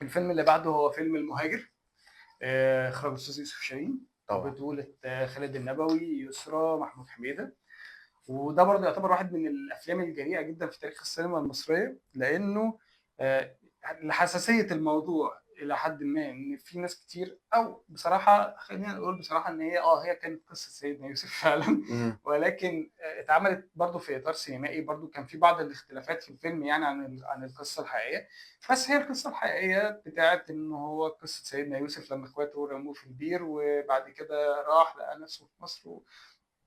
الفيلم اللي بعده هو فيلم المهاجر، اخراج الاستاذ يوسف شاهين، طبعا. بطولة خالد النبوي، يسرا، محمود حميدة. وده برضه يعتبر واحد من الافلام الجريئه جدا في تاريخ السينما المصريه، لانه آه، لحساسيه الموضوع الى حد ما، ان في ناس كتير، او بصراحه خلينا نقول بصراحه ان هي كانت قصه سيدنا يوسف فعلا. امم. ولكن اتعملت برضه في اطار سينمائي، برضه كان في بعض الاختلافات في الفيلم يعني عن القصه الحقيقيه. بس هي القصه الحقيقيه بتاعت ان هو قصه سيدنا يوسف لما اخواته رموه في البير، وبعد كده راح لقى نفسه في مصر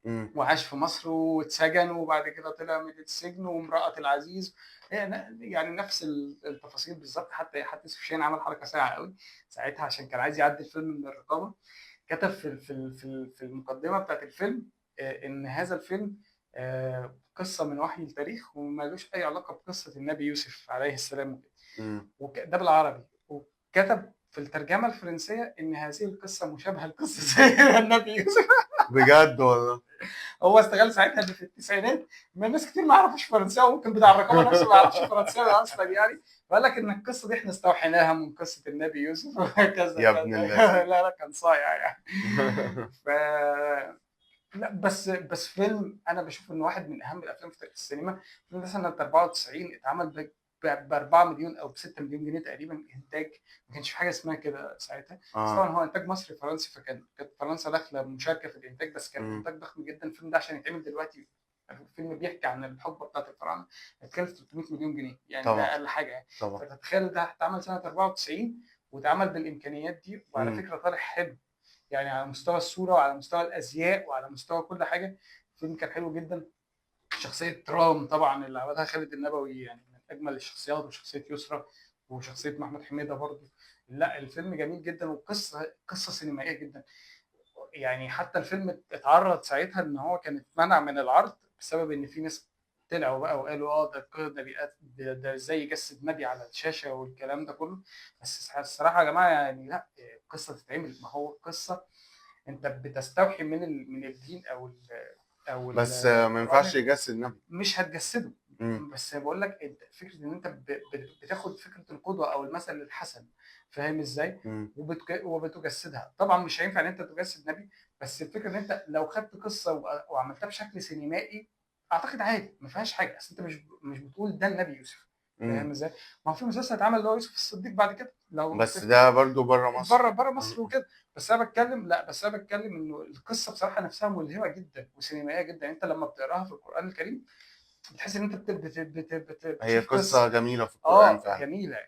امم. وعاش في مصر واتسجن، وبعد كده طلع من السجن وامرأة العزيز. يعني نفس التفاصيل بالظبط. حتى سفيان عمل حركة ساعة قوي ساعتها عشان كان عايز يعدي الفيلم من الرقابة. كتب في المقدمة بتاعت الفيلم إن هذا الفيلم قصة من وحي التاريخ ومالوش أي علاقة بقصة النبي يوسف عليه السلام. امم. ده بالعربي. وكتب في الترجمة الفرنسية إن هذه القصة مشابهة لقصة سيدنا النبي يوسف. بجد والله. هو استغل ساعتها ان في التسعينات ما الناس كتير ما يعرفوش فرنساوي، وممكن بتاع الرقابه نفسه ما يعرفش فرنساوي اصلا يعني. فقال لك ان القصه دي احنا استوحيناها من قصه النبي يوسف وهكذا يا ابن كذا. اللذين. لا لا، كان صايع يعني. ف لا، بس فيلم انا بشوف انه واحد من اهم الافلام في تاريخ السينما. فيلم ده سنه 94 اتعمل ب 4 مليون او ب 6 مليون جنيه تقريبا انتاج. ما كانش في حاجه اسمها كده ساعتها. بس اه. طبعا هو انتاج مصري فرنسي، كانت فرنسا داخله مشاركه في الانتاج، بس كان امم. انتاج ضخم جدا. الفيلم ده عشان يتعمل دلوقتي، الفيلم بيحكي عن الحقبه بتاعت الفراعنه، هيتكلف 300 مليون جنيه يعني، ده طبعا. اقل حاجه يعني. طبعا. فتتخيل ده اتعمل سنه 94 واتعمل بالامكانيات دي، وعلى امم. فكره طالع حلو يعني، على مستوى الصوره وعلى مستوى الازياء وعلى مستوى كل حاجه. الفيلم كان حلو جدا. شخصيه رام طبعا اللي عملها خالد النبوي يعني من اجمل الشخصيات، وشخصيه يسرا وشخصيه محمود حميده برضو. لا، الفيلم جميل جدا، وقصه سينمائيه جدا يعني. حتى الفيلم اتعرض ساعتها ان هو كان اتمنع من العرض بسبب ان في ناس طلعوا بقى وقالوا ده ازاي يجسد نبي على الشاشه والكلام ده كله. بس الصراحه يا جماعه يعني لا، قصه تتعمل. ما هو قصه انت بتستوحي من الدين او بس ما ينفعش القران. يجسد النبي. مش هتجسده. امم. بس بقول لك انت فكره ان انت بتاخد فكره القدوه او المثل الحسن، فاهم ازاي؟ امم. وبتجسدها. طبعا مش هينفع ان انت تجسد نبي، بس الفكره ان انت لو خدت قصه وعملتها بشكل سينمائي، اعتقد عادي ما فيهاش حاجه. اصل انت مش بتقول ده النبي يوسف، فاهم امم. ازاي؟ ما هو في مسلسل اتعمل اللي هو يوسف الصديق بعد كده لو بس تفتكر، ده برضو بره مصر. بره مصر وكده. بس انا بتكلم انه القصه بصراحه نفسها ملهمه جدا وسينمائيه جدا. انت لما بتقراها في القران الكريم بتحس ان انت هي بتشوف قصة قصه. جميلة في القرآن فعلا. جميله.